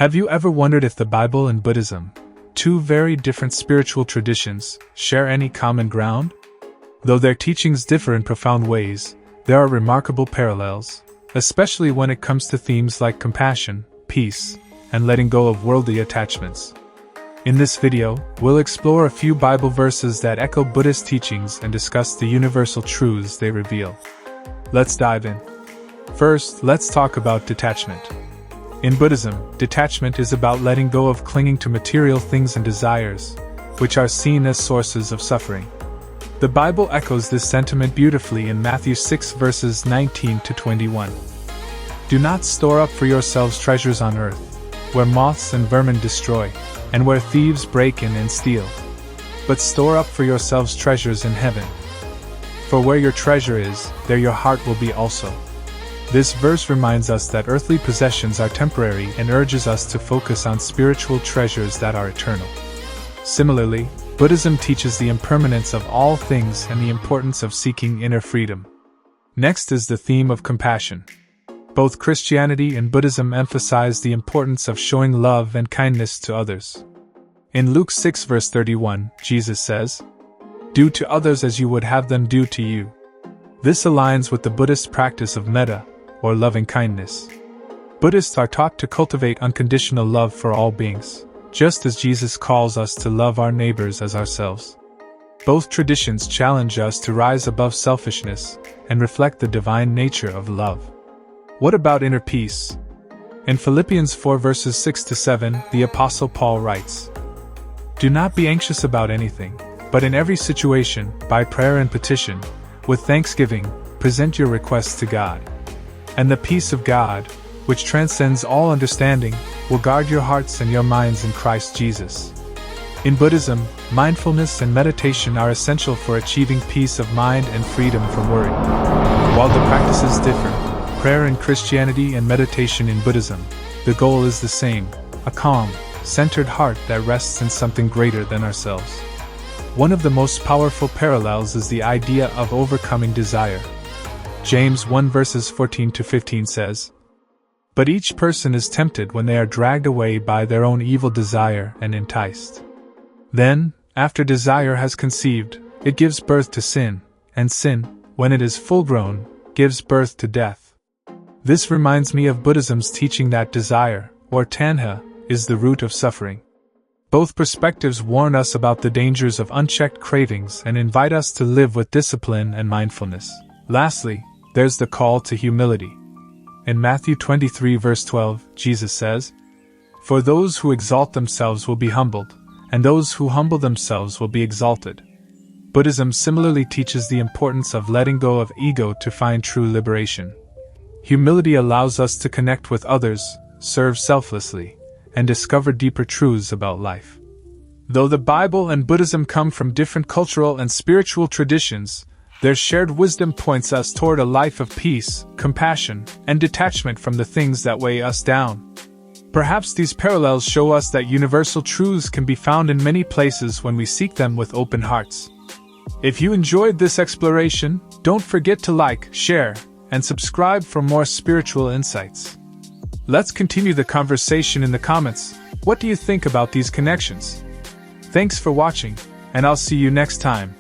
Have you ever wondered if the Bible and Buddhism, two very different spiritual traditions, share any common ground? Though their teachings differ in profound ways, there are remarkable parallels, especially when it comes to themes like compassion, peace, and letting go of worldly attachments. In this video, we'll explore a few Bible verses that echo Buddhist teachings and discuss the universal truths they reveal. Let's dive in. First, let's talk about detachment. In Buddhism, detachment is about letting go of clinging to material things and desires, which are seen as sources of suffering. The Bible echoes this sentiment beautifully in Matthew 6 verses 19 to 21. Do not store up for yourselves treasures on earth, where moths and vermin destroy, and where thieves break in and steal. But store up for yourselves treasures in heaven. For where your treasure is, there your heart will be also. This verse reminds us that earthly possessions are temporary and urges us to focus on spiritual treasures that are eternal. Similarly, Buddhism teaches the impermanence of all things and the importance of seeking inner freedom. Next is the theme of compassion. Both Christianity and Buddhism emphasize the importance of showing love and kindness to others. In Luke 6 verse 31, Jesus says, "Do to others as you would have them do to you." This aligns with the Buddhist practice of metta, or loving kindness. Buddhists are taught to cultivate unconditional love for all beings, just as Jesus calls us to love our neighbors as ourselves. Both traditions challenge us to rise above selfishness and reflect the divine nature of love. What about inner peace? In Philippians 4 verses 6 to 7, the Apostle Paul writes, "Do not be anxious about anything, but in every situation, by prayer and petition, with thanksgiving, present your requests to God. And the peace of God, which transcends all understanding, will guard your hearts and your minds in Christ Jesus." In Buddhism, mindfulness and meditation are essential for achieving peace of mind and freedom from worry. While the practices differ, prayer in Christianity and meditation in Buddhism, the goal is the same: a calm, centered heart that rests in something greater than ourselves. One of the most powerful parallels is the idea of overcoming desire. James 1 verses 14 to 15 says, "But each person is tempted when they are dragged away by their own evil desire and enticed. Then, after desire has conceived, it gives birth to sin, and sin, when it is full-grown, gives birth to death." This reminds me of Buddhism's teaching that desire, or tanha, is the root of suffering. Both perspectives warn us about the dangers of unchecked cravings and invite us to live with discipline and mindfulness. Lastly, there's the call to humility. In Matthew 23 verse 12, Jesus says, "For those who exalt themselves will be humbled, and those who humble themselves will be exalted." Buddhism similarly teaches the importance of letting go of ego to find true liberation. Humility allows us to connect with others, serve selflessly, and discover deeper truths about life. Though the Bible and Buddhism come from different cultural and spiritual traditions, their shared wisdom points us toward a life of peace, compassion, and detachment from the things that weigh us down. Perhaps these parallels show us that universal truths can be found in many places when we seek them with open hearts. If you enjoyed this exploration, don't forget to like, share, and subscribe for more spiritual insights. Let's continue the conversation in the comments. What do you think about these connections? Thanks for watching, and I'll see you next time.